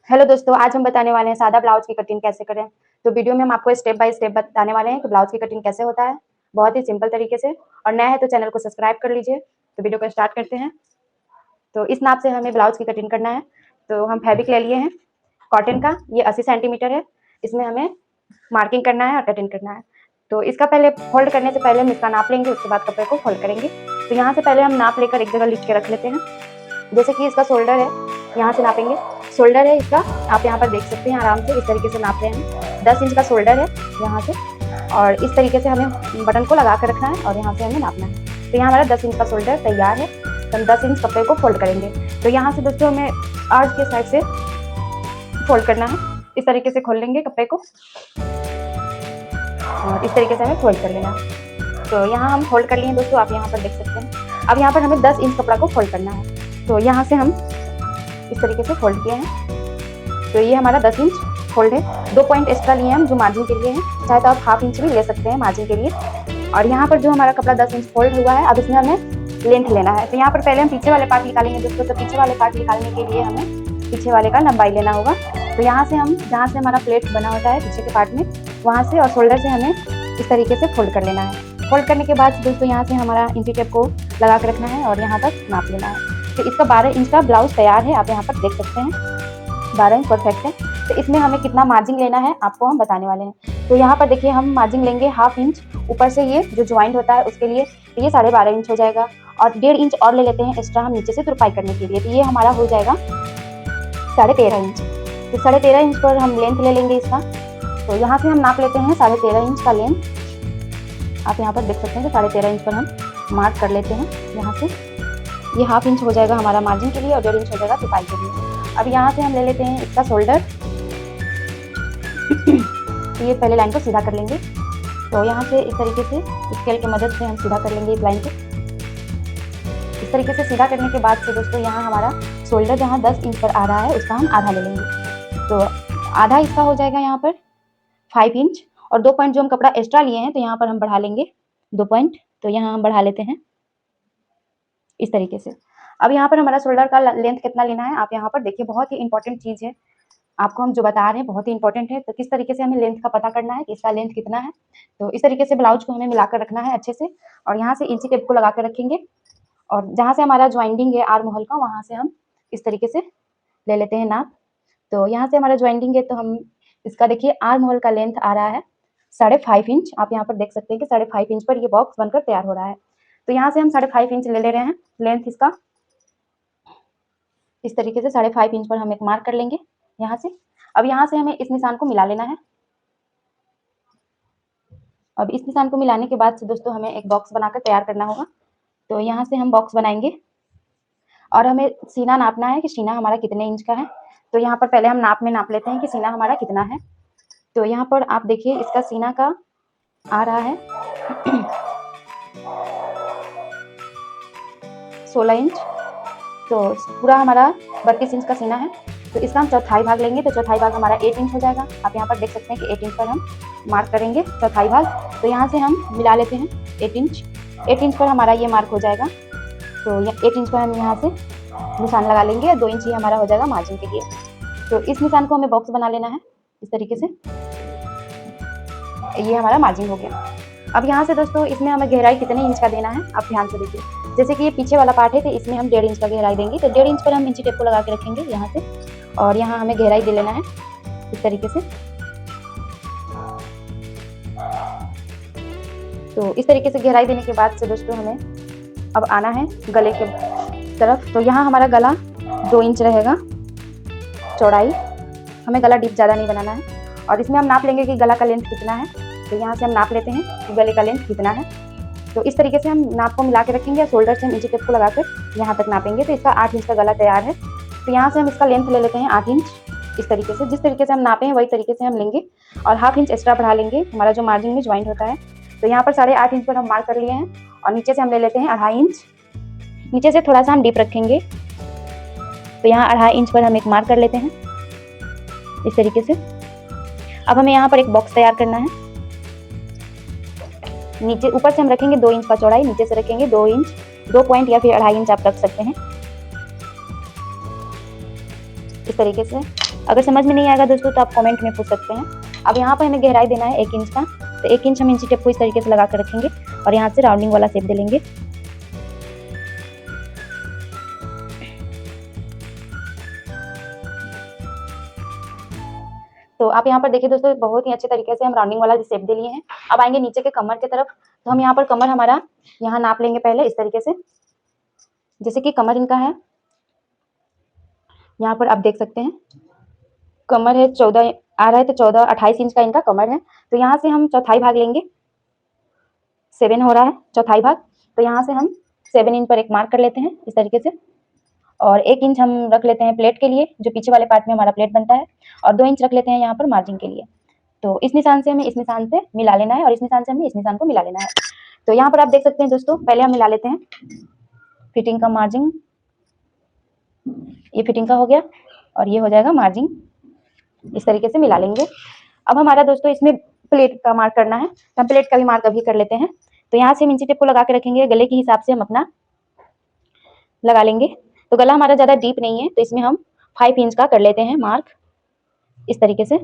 Hello दोस्तों, आज हम बताने वाले हैं सादा ब्लाउज की कटिंग कैसे करें। तो वीडियो में हम आपको स्टेप बाय स्टेप बताने वाले हैं कि ब्लाउज की कटिंग कैसे होता है, बहुत ही सिंपल तरीके से। और नया है तो चैनल को सब्सक्राइब कर लीजिए। तो वीडियो को स्टार्ट करते हैं। तो इस नाप से हमें ब्लाउज की कटिंग करना है। तो हम फैब्रिक ले लिए हैं कॉटन का, ये 80 सेंटीमीटर है। इसमें हमें मार्किंग करना है और कटिंग करना है। तो इसका पहले फोल्ड करने से पहले हम इसका नाप लेंगे, उसके बाद कपड़े को फोल्ड करेंगे। तो यहाँ से पहले हम नाप लेकर एक जगह लिख के रख लेते हैं। जैसे कि इसका शोल्डर है, यहाँ से नापेंगे। शोल्डर है इसका, आप यहाँ पर देख सकते हैं आराम से, इस तरीके से नाप रहे हैं। 10 इंच का शोल्डर है यहाँ से, और इस तरीके से हमें बटन को लगा कर रखना है और यहाँ से हमें नापना है। तो यहाँ हमारा 10 इंच का शोल्डर तैयार है। तो हम 10 इंच कपड़े को फोल्ड करेंगे। तो यहाँ से दोस्तों हमें आर्च के साइड से फोल्ड करना है। इस तरीके से खोल लेंगे कपड़े को और इस तरीके से हमें फोल्ड कर लेना है। तो यहाँ हम फोल्ड कर लिए दोस्तों, आप यहाँ पर देख सकते हैं। अब यहाँ पर हमें 10 इंच कपड़ा को फोल्ड करना है। तो यहाँ से हम इस तरीके से फोल्ड किए हैं। तो ये हमारा 10 इंच फोल्ड है। 2 पॉइंट एक्स्ट्रा लिए हम जो मार्जिन के लिए हैं, चाहे तो आप हाफ इंच भी ले सकते हैं मार्जिन के लिए। और यहाँ पर जो हमारा कपड़ा 10 इंच फोल्ड हुआ है, अब इसमें हमें लेंथ लेना है। तो यहाँ पर पहले हम पीछे वाले पार्ट निकालेंगे दोस्तों। तो पीछे वाले पार्ट निकालने के लिए हमें पीछे वाले का लंबाई लेना होगा। तो यहाँ से हम जहाँ से हमारा प्लेट बना होता है पीछे के पार्ट में, वहाँ से और शोल्डर से हमें इस तरीके से फोल्ड कर लेना है। फोल्ड करने के बाद दोस्तों यहाँ से हमारा इंची टेप को लगा कर रखना है और यहाँ तक नाप लेना है। तो इसका 12 इंच का ब्लाउज तैयार है, आप यहाँ पर देख सकते हैं। 12 इंच परफेक्ट है। तो इसमें हमें कितना मार्जिन लेना है आपको हम बताने वाले हैं। तो यहाँ पर देखिए हम मार्जिन लेंगे हाफ इंच ऊपर से, ये जो ज्वाइंट होता है उसके लिए। तो ये 12.5 इंच हो जाएगा और 1.5 इंच और ले लेते हैं एक्स्ट्रा हम नीचे से तुरपाई करने के लिए। तो ये हमारा हो जाएगा 13.5 इंच। तो 13.5 इंच पर हम लेंथ ले लेंगे इसका। तो यहाँ से हम नाप लेते हैं 13.5 इंच का लेंथ। आप यहाँ पर देख सकते हैं कि 13.5 इंच पर हम मार्क कर लेते हैं। यहाँ से ये हाफ इंच हो जाएगा हमारा मार्जिन के लिए और 1.5 इंच हो जाएगा तुरपाई के लिए। अब यहाँ से हम ले लेते हैं इसका शोल्डर। तो ये पहले लाइन को सीधा कर लेंगे। तो यहाँ से इस तरीके से स्केल की मदद से हम सीधा कर लेंगे इस लाइन को। इस तरीके से सीधा करने के बाद से दोस्तों यहाँ हमारा शोल्डर जहाँ 10 इंच पर आ रहा है उसका हम आधा ले लेंगे। तो आधा इसका हो जाएगा यहाँ पर 5 इंच। और 2 पॉइंट जो हम कपड़ा एक्स्ट्रा लिए हैं तो यहाँ पर हम बढ़ा लेंगे 2 पॉइंट। तो यहाँ हम बढ़ा लेते हैं इस तरीके से। अब यहाँ पर हमारा शोल्डर का लेंथ कितना लेना है आप यहाँ पर देखिए, बहुत ही इंपॉर्टेंट चीज़ है, आपको हम जो बता रहे हैं बहुत ही इंपॉर्टेंट है। तो किस तरीके से हमें लेंथ का पता करना है कि इसका लेंथ कितना है। तो इस तरीके से ब्लाउज को हमें मिलाकर रखना है अच्छे से और यहाँ से इंची टेप को लगा कर रखेंगे। और जहाँ से हमारा ज्वाइंटिंग है आर्म होल का, वहाँ से हम इस तरीके से ले लेते हैं नाप। तो यहाँ से हमारा ज्वाइंटिंग है तो हम इसका देखिए आर्म होल का लेंथ आ रहा है 5.5 इंच। आप यहाँ पर देख सकते हैं कि 5.5 इंच पर ये बॉक्स बनकर तैयार हो रहा है। तो यहाँ से हम 5.5 इंच ले रहे हैं लेंथ इसका। इस तरीके से 5.5 इंच पर हम एक मार्क कर लेंगे यहाँ से। अब यहाँ से हमें इस निशान को मिला लेना है। अब इस निशान को मिलाने के बाद से दोस्तों हमें एक बॉक्स बनाकर तैयार करना होगा। तो यहाँ से हम बॉक्स बनाएंगे और हमें सीना नापना है कि सीना हमारा कितने इंच का है। तो यहाँ पर पहले हम नाप लेते हैं कि सीना हमारा कितना है। तो यहाँ पर आप देखिए इसका सीना का आ रहा है 16 इंच। तो पूरा हमारा 32 इंच का सीना है। तो इसका हम चौथाई भाग लेंगे। तो चौथाई भाग हमारा 8 इंच हो जाएगा। आप यहाँ पर देख सकते हैं कि 8 इंच पर हम मार्क करेंगे चौथाई भाग। तो यहाँ से हम मिला लेते हैं 8 इंच। 8 इंच पर हमारा ये मार्क हो जाएगा। तो 8 इंच पर हम यहाँ से निशान लगा लेंगे और 2 इंच ही हमारा हो जाएगा मार्जिन के लिए। तो इस निशान को हमें बॉक्स बना लेना है इस तरीके से। ये हमारा मार्जिन हो गया। अब यहाँ से दोस्तों इसमें हमें गहराई कितने इंच का देना है आप ध्यान से देखिए। जैसे कि ये पीछे वाला पार्ट है तो इसमें हम 1.5 इंच का गहराई देंगे। तो 1.5 इंच पर हम इंची टेप को लगा के रखेंगे यहाँ से और यहाँ हमें गहराई दे लेना है इस तरीके से। तो इस तरीके से गहराई देने के बाद से दोस्तों हमें अब आना है गले के तरफ। तो यहाँ हमारा गला 2 इंच रहेगा चौड़ाई। हमें गला डीप ज़्यादा नहीं बनाना है। और इसमें हम नाप लेंगे कि गला का लेंथ कितना है। तो यहाँ से हम नाप लेते हैं कि गले का लेंथ कितना है। तो इस तरीके से हम नाप को मिला के रखेंगे। शोल्डर से हम इंची टेप को लगाकर यहाँ तक नापेंगे। तो इसका 8 इंच का गला तैयार है। तो यहाँ से हम इसका लेंथ ले लेते हैं 8 इंच। इस तरीके से जिस तरीके से हम नापे हैं वही तरीके से हम लेंगे और हाफ इंच एक्स्ट्रा बढ़ा लेंगे हमारा जो मार्जिन में ज्वाइंट होता है। तो यहाँ पर 8.5 इंच पर हम मार्क कर लिए हैं और नीचे से हम ले लेते हैं 2.5 इंच। नीचे से थोड़ा सा हम डीप रखेंगे। तो यहाँ 2.5 इंच पर हम एक मार्क कर लेते हैं इस तरीके से। अब हमें यहाँ पर एक बॉक्स तैयार करना है। नीचे ऊपर से हम रखेंगे 2 इंच का चौड़ाई, नीचे से रखेंगे 2 इंच, 2 पॉइंट या फिर 2.5 इंच आप रख सकते हैं इस तरीके से। अगर समझ में नहीं आएगा दोस्तों तो आप कमेंट में पूछ सकते हैं। अब यहाँ पर हमें गहराई देना है 1 इंच का, तो 1 इंच हम इंची टेप को इस तरीके से लगा कर रखेंगे और यहाँ से राउंडिंग वाला शेप दे लेंगे। तो आप यहाँ पर देखिए दोस्तों बहुत ही अच्छे तरीके से हम राउंडिंग वाला शेप दे लिए हैं। अब आएंगे नीचे के कमर की तरफ, तो हम यहाँ पर कमर हमारा यहाँ नाप लेंगे पहले इस तरीके से। जैसे कि कमर इनका है, यहाँ पर आप देख सकते हैं कमर है 14 आ रहा है, तो 28 इंच का इनका कमर है। तो यहाँ से हम चौथाई भाग लेंगे, 7 हो रहा है चौथाई भाग, तो यहाँ से हम 7 इंच पर एक मार्क कर लेते हैं इस तरीके से। और 1 इंच हम रख लेते हैं प्लेट के लिए, जो पीछे वाले पार्ट में हमारा प्लेट बनता है, और 2 इंच रख लेते हैं यहाँ पर मार्जिन के लिए। तो इस निशान से हमें इस निशान से मिला लेना है और इस निशान से हमें इस निशान को मिला लेना है। तो यहाँ पर आप देख सकते हैं दोस्तों, पहले हम मिला लेते हैं फिटिंग का मार्जिन। ये फिटिंग का हो गया और ये हो जाएगा मार्जिन, इस तरीके से मिला लेंगे। अब हमारा दोस्तों इसमें प्लेट का मार्क करना है, तो हम प्लेट का भी मार्क अभी कर लेते हैं। तो यहाँ से हम इंची टेप को लगा के रखेंगे, गले के हिसाब से हम अपना लगा लेंगे। तो गला हमारा ज़्यादा डीप नहीं है, तो इसमें हम 5 इंच का कर लेते हैं मार्क इस तरीके से,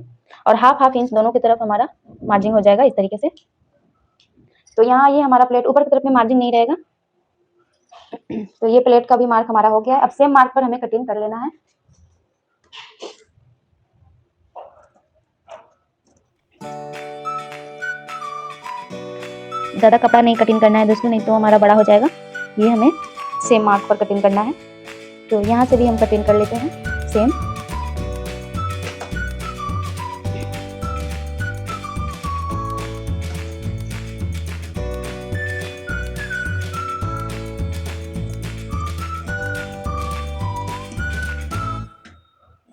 और हाफ इंच दोनों की तरफ हमारा मार्जिन हो जाएगा इस तरीके से। तो यहाँ ये हमारा प्लेट ऊपर की तरफ में मार्जिन नहीं रहेगा। तो ये प्लेट का भी मार्क हमारा हो गया है। अब सेम मार्क पर हमें कटिंग कर लेना है। ज़्यादा कपड़ा नहीं कटिंग करना है दोस्तों, नहीं तो हमारा बड़ा हो जाएगा। ये हमें सेम मार्क पर कटिंग करना है, तो यहाँ से भी हम कटिंग कर लेते हैं सेम।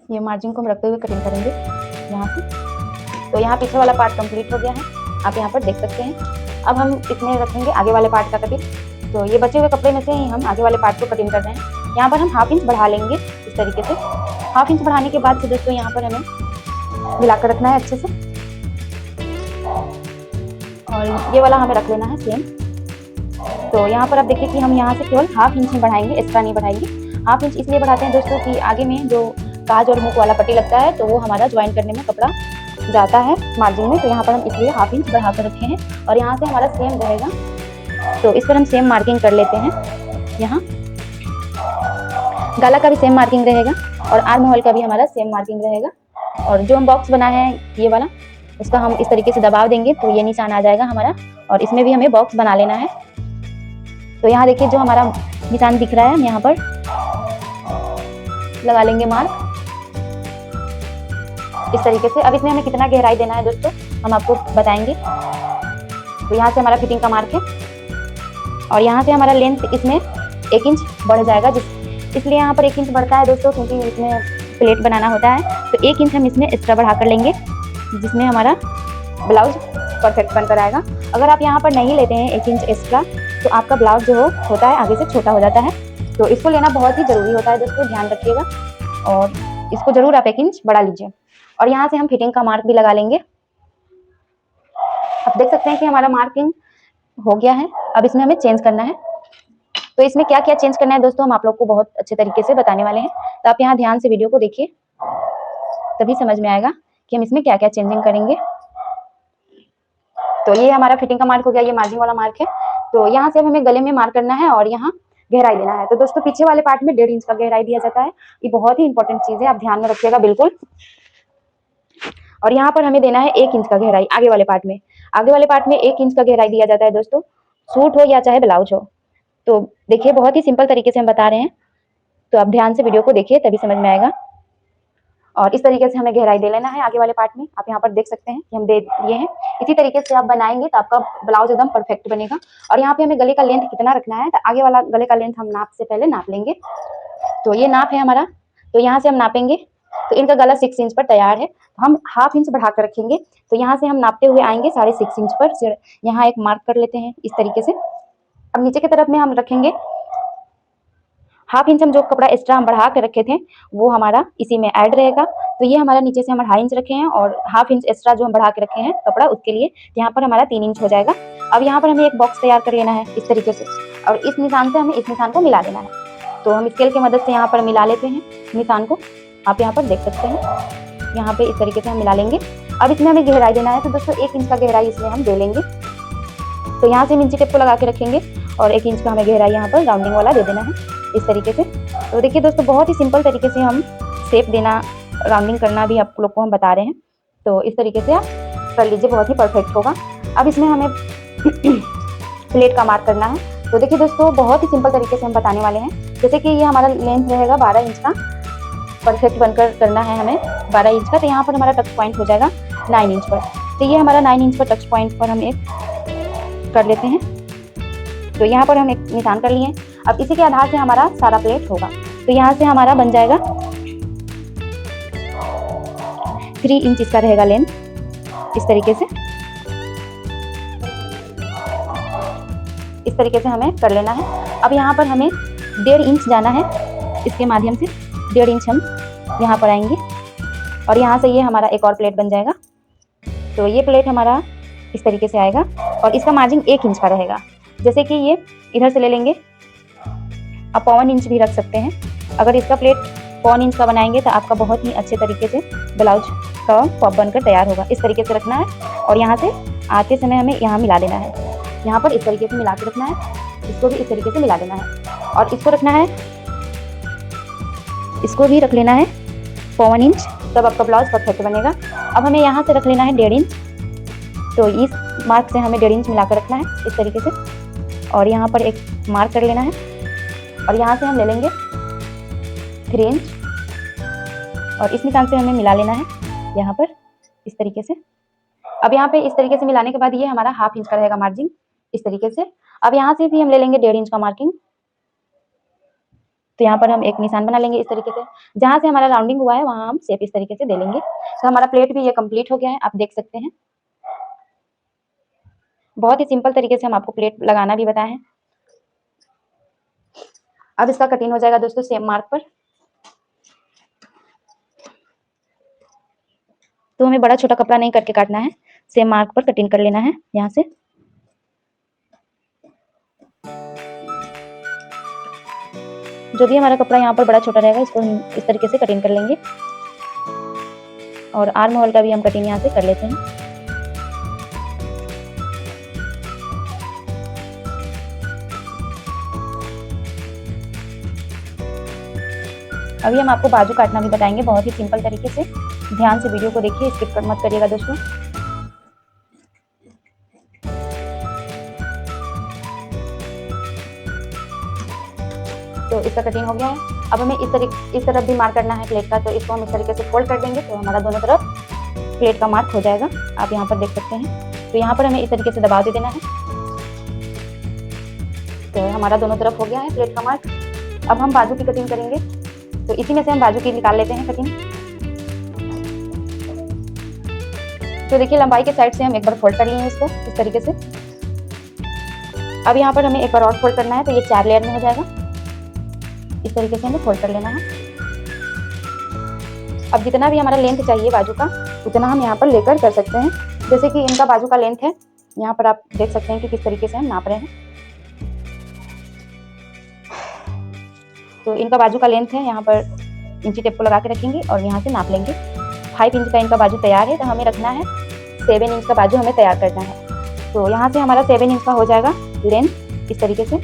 ये मार्जिन को हम रखते हुए कटिंग करेंगे यहाँ से। तो यहाँ पीछे वाला पार्ट कंप्लीट हो गया है, आप यहाँ पर देख सकते हैं। अब हम इसमें रखेंगे आगे वाले पार्ट का कटिंग। तो ये बचे हुए कपड़े में से ही हम आगे वाले पार्ट को कटिंग कर रहे हैं। यहाँ पर हम हाफ इंच बढ़ा लेंगे इस तरीके से। हाफ इंच बढ़ाने के बाद से दोस्तों यहाँ पर हमें मिलाकर रखना है अच्छे से, और ये वाला हमें रख लेना है सेम। तो यहाँ पर आप देखिए कि हम यहाँ से केवल हाफ इंच ही बढ़ाएंगे, एक्स्ट्रा नहीं बढ़ाएंगे। हाफ इंच इसलिए बढ़ाते हैं दोस्तों कि आगे में जो काज और मुख वाला पट्टी लगता है, तो वो हमारा ज्वाइन करने में कपड़ा जाता है मार्जिन में। तो यहाँ पर हम इसलिए हाफ इंच बढ़ा कर रखे हैं, और यहाँ से हमारा सेम रहेगा। तो इस पर हम सेम मार्किंग कर लेते हैं। यहाँ गला का भी सेम मार्किंग रहेगा और आर्म होल का भी हमारा सेम मार्किंग रहेगा। और जो हम बॉक्स बनाया है ये वाला, उसका हम इस तरीके से दबाव देंगे तो ये निशान आ जाएगा हमारा, और इसमें भी हमें बॉक्स बना लेना है। तो यहाँ देखिए जो हमारा निशान दिख रहा है, हम यहाँ पर लगा लेंगे मार्क इस तरीके से। अब इसमें हमें कितना गहराई देना है दोस्तों हम आपको बताएंगे। तो यहाँ से हमारा फिटिंग का मार्क है, और यहाँ से हमारा लेंथ इसमें 1 इंच बढ़ जाएगा, इसलिए यहाँ पर 1 इंच बढ़ता है दोस्तों, क्योंकि इसमें प्लेट बनाना होता है। तो 1 इंच हम इसमें एक्स्ट्रा बढ़ा कर लेंगे, जिसमें हमारा ब्लाउज परफेक्ट बनकर आएगा। अगर आप यहाँ पर नहीं लेते हैं 1 इंच एक्स्ट्रा, तो आपका ब्लाउज जो होता है आगे से छोटा हो जाता है। तो इसको लेना बहुत ही ज़रूरी होता है दोस्तों, ध्यान रखिएगा, और इसको ज़रूर आप 1 इंच बढ़ा लीजिए। और यहाँ से हम फिटिंग का मार्क भी लगा लेंगे। आप देख सकते हैं कि हमारा मार्किंग हो गया है। अब इसमें हमें चेंज करना है। तो इसमें क्या क्या चेंज करना है दोस्तों, हम आप लोग को बहुत अच्छे तरीके से बताने वाले हैं। तो आप यहाँ ध्यान से वीडियो को देखिए, तभी समझ में आएगा कि हम इसमें क्या क्या चेंजिंग करेंगे। तो ये हमारा फिटिंग का मार्क हो गया, ये मार्जिन वाला मार्क है। तो यहाँ से अब हमें गले में मार्क करना है और यहाँ गहराई देना है। तो दोस्तों पीछे वाले पार्ट में 1.5 इंच का गहराई दिया जाता है। ये बहुत ही इंपॉर्टेंट चीज है, आप ध्यान में रखिएगा बिल्कुल। और यहाँ पर हमें देना है 1 इंच का गहराई आगे वाले पार्ट में। आगे वाले पार्ट में 1 इंच का गहराई दिया जाता है दोस्तों, सूट हो या चाहे ब्लाउज हो। तो देखिए बहुत ही सिंपल तरीके से हम बता रहे हैं, तो आप ध्यान से वीडियो को देखिए तभी समझ में आएगा। और इस तरीके से हमें गहराई दे लेना है आगे वाले पार्ट में। आप यहाँ पर देख सकते हैं कि हम दे दिए हैं। इसी तरीके से आप बनाएंगे तो आपका ब्लाउज एकदम परफेक्ट बनेगा। और यहाँ पे हमें गले का लेंथ कितना रखना है, तो आगे वाला गले का लेंथ हम नाप से पहले नाप लेंगे। तो ये नाप है हमारा, तो यहाँ से हम नापेंगे। तो इनका गला 6 इंच पर तैयार है, हम हाफ इंच बढ़ा कर रखेंगे। तो यहाँ से हम नापते हुए आएंगे 6.5 इंच पर। यहाँ एक मार्क कर लेते हैं इस तरीके से। अब नीचे की तरफ में हम रखेंगे हाफ इंच। हम जो कपड़ा एक्स्ट्रा हम बढ़ा के रखे थे वो हमारा इसी में ऐड रहेगा। तो ये हमारा नीचे से हम 2.5 इंच रखे हैं, और हाफ इंच एक्स्ट्रा जो हम बढ़ा के रखे हैं कपड़ा उसके लिए, यहाँ पर हमारा 3 इंच हो जाएगा। अब यहाँ पर हमें एक बॉक्स तैयार कर लेना है इस तरीके से, और इस निशान से हमें इस निशान को मिला देना है। तो हम स्केल की मदद से यहाँ पर मिला लेते हैं निशान को। आप यहाँ पर देख सकते हैं। यहाँ पे इस तरीके से हम मिला लेंगे। अब इसमें हमें गहराई देना है, तो दोस्तों 1 इंच का गहराई इसमें हम दे लेंगे। तो यहाँ से हम इंची टेप को लगा के रखेंगे और 1 इंच का हमें गहराई यहाँ पर राउंडिंग वाला दे देना है इस तरीके से। तो देखिए दोस्तों, बहुत ही सिंपल तरीके से हम शेप देना, राउंडिंग करना भी आप लोग को हम बता रहे हैं। तो इस तरीके से आप कर लीजिए, बहुत ही परफेक्ट होगा। अब इसमें हमें प्लेट का मार्क करना है। तो देखिए दोस्तों, बहुत ही सिंपल तरीके से हम बताने वाले हैं। जैसे कि ये हमारा लेंथ रहेगा 12 इंच का, परफेक्ट बनकर करना है हमें 12 इंच का। तो यहाँ पर हमारा टच पॉइंट हो जाएगा 9 इंच पर। तो ये हमारा 9 इंच पर टच पॉइंट पर हम एक कर लेते हैं। तो यहाँ पर हम एक निशान कर लिए। अब इसी के आधार से हमारा सारा प्लेट होगा। तो यहाँ से हमारा बन जाएगा 3 इंच इसका रहेगा लेंथ, इस तरीके से। इस तरीके से हमें कर लेना है। अब यहाँ पर हमें 1.5 इंच जाना है, इसके माध्यम से 1.5 इंच हम यहाँ पर आएंगे और यहाँ से ये हमारा एक और प्लेट बन जाएगा। तो ये प्लेट हमारा इस तरीके से आएगा और इसका मार्जिन 1 इंच का रहेगा। जैसे कि ये इधर से ले लेंगे, आप 1.25 इंच भी रख सकते हैं। अगर इसका प्लेट 1.25 इंच का बनाएंगे तो आपका बहुत ही अच्छे तरीके से ब्लाउज का पॉप बनकर तैयार होगा। इस तरीके से रखना है और यहाँ से आते समय हमें यहाँ मिला देना है। यहाँ पर इस तरीके से मिला के रखना है, इसको भी इस तरीके से मिला देना है और इसको रखना है, इसको भी रख लेना है 1.25 इंच, तब आपका ब्लाउज परफेक्ट बनेगा। अब हमें यहाँ से रख लेना है 1.5 इंच। तो इस मार्क से हमें 1.5 इंच मिला कर रखना है इस तरीके से और यहाँ पर एक मार्क कर लेना है और यहाँ से हम ले लेंगे 3 इंच और इस निशान से हमें मिला लेना है यहाँ पर इस तरीके से। अब यहाँ पे इस तरीके से मिलाने के बाद ये हमारा 1/2 इंच का रहेगा मार्जिन इस तरीके से। अब यहाँ से भी हम ले लेंगे 1.5 इंच का मार्किंग। तो यहाँ पर हम एक निशान बना लेंगे इस तरीके से, जहाँ से हमारा राउंडिंग हुआ है वहाँ हम शेप इस तरीके से दे लेंगे। तो हमारा प्लेट भी ये कंप्लीट हो गया है, आप देख सकते हैं। बहुत ही सिंपल तरीके से हम आपको प्लेट लगाना भी बताए हैं। अब इसका कटिंग हो जाएगा दोस्तों सेम मार्क पर। तो हमें बड़ा छोटा कपड़ा नहीं करके काटना है, सेम मार्क पर कटिंग कर लेना है यहाँ से। जो भी हमारा कपड़ा यहाँ पर बड़ा छोटा रहेगा इसको हम इस तरीके से कटिंग कर लेंगे और आर्म होल का भी हम कटिंग यहाँ से कर लेते हैं। अभी हम आपको बाजू काटना भी बताएंगे बहुत ही सिंपल तरीके से। ध्यान से वीडियो को देखिए, स्किप मत करिएगा दोस्तों। तो इसका कटिंग हो गया है। अब हमें इस तरफ भी मार्क करना है प्लेट का, तो इसको हम इस तरीके से फोल्ड कर देंगे तो हमारा दोनों तरफ प्लेट का मार्क हो जाएगा। आप यहाँ पर देख सकते हैं। तो यहाँ पर हमें इस तरीके से दबा दे देना है। तो हमारा दोनों तरफ हो गया है प्लेट का मार्क। अब हम बाजू की कटिंग करेंगे, तो इसी में से हम बाजू की निकाल लेते हैं कटिंग। तो देखिए लंबाई के साइड से हम एक बार फोल्ड कर लिए हैं इसको इस तरीके से। अब यहाँ पर हमें एक बार और फोल्ड करना है, तो ये 4 लेयर में हो जाएगा। इस तरीके से हमें फोल्ड कर लेना है। अब जितना भी हमारा लेंथ चाहिए बाजू का उतना हम यहाँ पर लेकर कर सकते हैं। जैसे कि इनका बाजू का लेंथ है, यहाँ पर आप देख सकते हैं कि किस तरीके से हम नाप रहे हैं। तो इनका बाजू का लेंथ है, यहाँ पर इंची टेप को लगा के रखेंगे और यहाँ से नाप लेंगे। 5 इंच का इनका बाजू तैयार है, तो हमें रखना है 7 इंच का बाजू हमें तैयार करना है। तो यहाँ से हमारा 7 इंच का हो जाएगा लेंथ इस तरीके से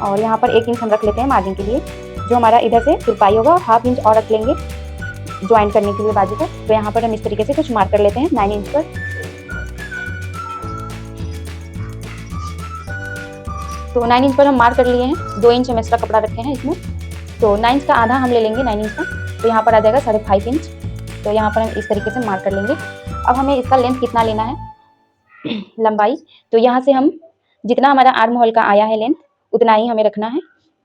और यहाँ पर 1 इंच हम रख लेते हैं मार्जिन के लिए। जो हमारा इधर से तुरपाई होगा 1/2 इंच और रख लेंगे ज्वाइन करने के लिए बाजू को। तो यहाँ पर हम इस तरीके से कुछ मार्क कर लेते हैं 9 इंच पर। तो 9 इंच पर हम मार्क कर लिए हैं। 2 इंच हम एक्स्ट्रा कपड़ा रखे हैं इसमें, तो 9 इंच का आधा हम ले लेंगे 9 इंच का। तो यहाँ पर आ जाएगा 5.5 इंच। तो यहाँ पर हम इस तरीके से मार्क कर लेंगे। अब हमें इसका लेंथ कितना लेना है लंबाई, तो यहाँ से हम जितना हमारा आर्म होल का आया है लेंथ उतना ही हमें रखना है।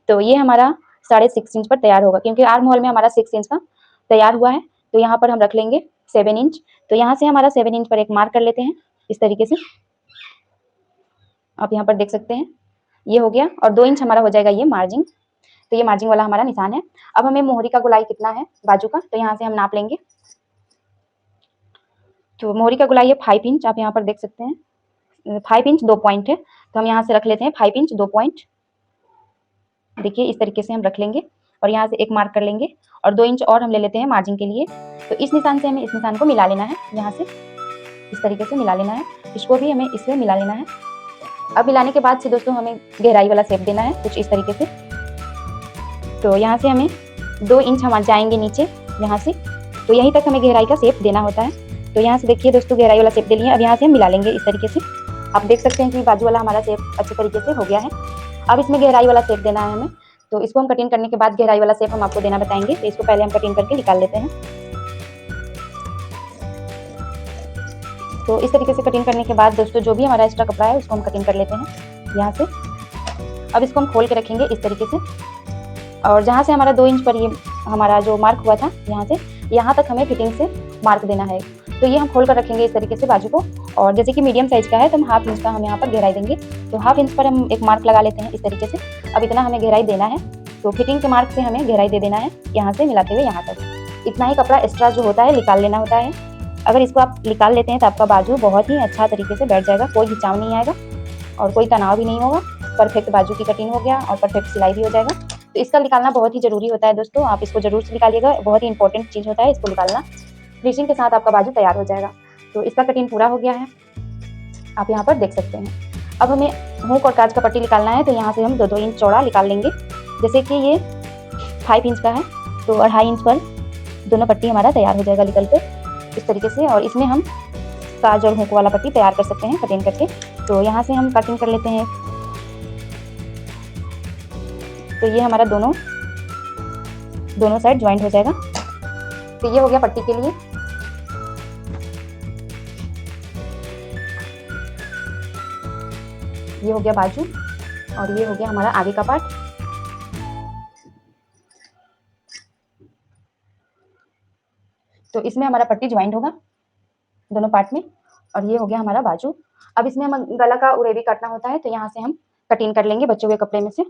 तो ये हमारा 6.5 इंच पर तैयार होगा, क्योंकि आर्म होल में हमारा 6 इंच का तैयार हुआ है। तो यहाँ पर हम रख लेंगे 7 इंच। तो यहाँ से हमारा 7 इंच पर एक मार्क कर लेते हैं इस तरीके से। आप यहाँ पर देख सकते हैं ये हो गया और 2 इंच हमारा हो जाएगा ये मार्जिन। तो ये मार्जिन वाला हमारा निशान है। अब हमें मोहरी का गोलाई कितना है बाजू का, तो यहाँ से हम नाप लेंगे। तो मोहरी का गोलाई है 5 इंच, आप यहाँ पर देख सकते हैं 5 इंच 2 पॉइंट है। तो हम यहाँ से रख लेते हैं 5 इंच 2 पॉइंट। देखिए इस तरीके से हम रख लेंगे। और यहाँ से एक मार्क कर लेंगे और 2 इंच और हम ले लेते हैं मार्जिन के लिए। तो इस निशान से हमें इस निशान को मिला लेना है, यहाँ से इस तरीके से मिला लेना है, इसको भी हमें इसमें मिला लेना है। अब मिलाने के बाद से दोस्तों हमें गहराई वाला शेप देना है कुछ इस तरीके से। तो यहाँ से हमें 2 इंच हम जाएंगे नीचे यहाँ से, तो यहीं तक हमें गहराई का शेप देना होता है। तो यहाँ से देखिए दोस्तों गहराई वाला शेप दे लिया। अब यहाँ से हम मिला लेंगे इस तरीके से। आप देख सकते हैं कि बाजू वाला हमारा शेप अच्छे तरीके से हो गया है। अब इसमें गहराई वाला शेप देना है हमें, तो इसको हम कटिंग करने के बाद गहराई वाला शेप हम आपको देना बताएंगे। तो इसको पहले हम कटिंग करके निकाल लेते हैं। तो इस तरीके से कटिंग करने के बाद दोस्तों जो भी हमारा एक्स्ट्रा कपड़ा है उसको हम कटिंग कर लेते हैं यहाँ से। अब इसको हम खोल के रखेंगे इस तरीके से, और जहाँ से हमारा 2 इंच पर ये हमारा जो मार्क हुआ था यहाँ से यहाँ तक हमें फिटिंग से मार्क देना है। तो ये हम खोल कर रखेंगे इस तरीके से बाजू को, और जैसे कि मीडियम साइज का है तो हम 1/2 इंच का हम यहाँ पर गहराई देंगे। तो 1/2 इंच पर हम एक मार्क लगा लेते हैं इस तरीके से। अब इतना हमें गहराई देना है, तो फिटिंग के मार्क से हमें गहराई दे देना है यहाँ से मिलाते हुए यहाँ तक। इतना ही कपड़ा एक्स्ट्रा जो होता है निकाल लेना होता है। अगर इसको आप निकाल लेते हैं तो आपका बाजू बहुत ही अच्छा तरीके से बैठ जाएगा, कोई खिंचाव नहीं आएगा और कोई तनाव भी नहीं होगा। परफेक्ट बाजू की कटिंग हो गया और परफेक्ट सिलाई भी हो जाएगा। तो इसका निकालना बहुत ही ज़रूरी होता है दोस्तों, आप इसको जरूर से निकालिएगा, बहुत ही इंपॉर्टेंट चीज़ होता है इसको निकालना। फिनिशिंग के साथ आपका बाजू तैयार हो जाएगा। तो इसका कटिंग पूरा हो गया है, आप यहाँ पर देख सकते हैं। अब हमें हुक और काज का पट्टी निकालना है, तो यहाँ से हम 2-2 इंच चौड़ा निकाल लेंगे। जैसे कि ये 5 इंच का है तो 2.5 इंच पर दोनों पट्टी हमारा तैयार हो जाएगा निकल कर इस तरीके से। और इसमें हम काज और हुक वाला पट्टी तैयार कर सकते हैं कटिंग करके। तो यहाँ से हम कटिंग कर लेते हैं। तो ये हमारा दोनों साइड ज्वाइंट हो जाएगा। तो ये हो गया पट्टी के लिए। ये हो गया बाजू और ये हो गया हमारा आगे का पार्ट। तो इसमें हमारा पट्टी ज्वाइंट होगा दोनों पार्ट में, और ये हो गया हमारा बाजू। अब इसमें हम गला का उरेबी काटना होता है, तो यहाँ से हम कटिंग कर लेंगे बचे हुए कपड़े में से।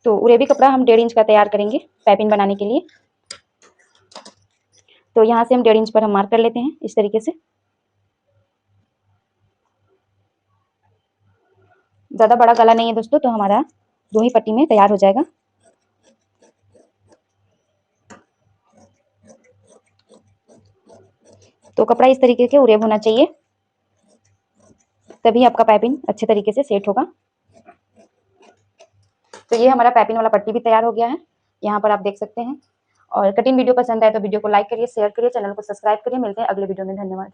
तो उरेबी कपड़ा हम 1.5 इंच का तैयार करेंगे पाइपिंग बनाने के लिए। तो यहाँ से हम 1.5 इंच पर हम मार्क कर लेते हैं इस तरीके से। ज़्यादा बड़ा गला नहीं है दोस्तों, तो हमारा 2 ही पट्टी में तैयार हो जाएगा। तो कपड़ा इस तरीके के उरेब होना चाहिए, तभी आपका पाइपिंग अच्छे तरीके से सेट होगा। तो ये हमारा पाइपिंग वाला पट्टी भी तैयार हो गया है, यहाँ पर आप देख सकते हैं। और कटिंग वीडियो पसंद आए तो वीडियो को लाइक करिए, शेयर करिए, चैनल को सब्सक्राइब करिए। मिलते हैं अगले वीडियो में, धन्यवाद।